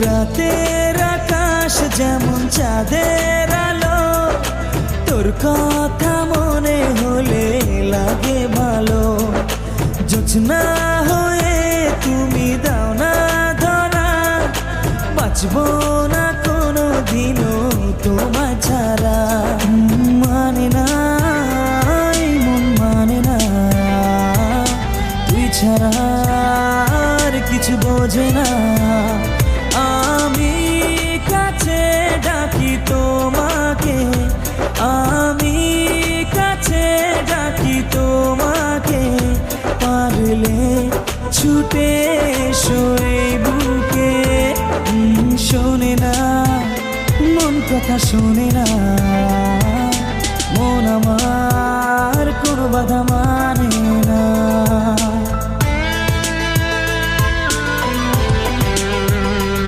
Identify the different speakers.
Speaker 1: রাতের আকাশ যেমন চাঁদের আলো, তোর কথা মনে হলে লাগে ভালো। জোছনা হয়ে তুমি দাও না ধরা, বাঁচবো না কোনো দিনও তোমায় ছাড়া। মানে না এই মন মানে না, তুই ছাড়া আর কিছু বোঝে না। আমি কাছে ডাকি তোমাকে, আমি কাছে ডাকি তোমাকে, পারলে ছুটে এসো এই বুকে। শোনে না মন কথা শোনে না, মন আমার কোনো বাধা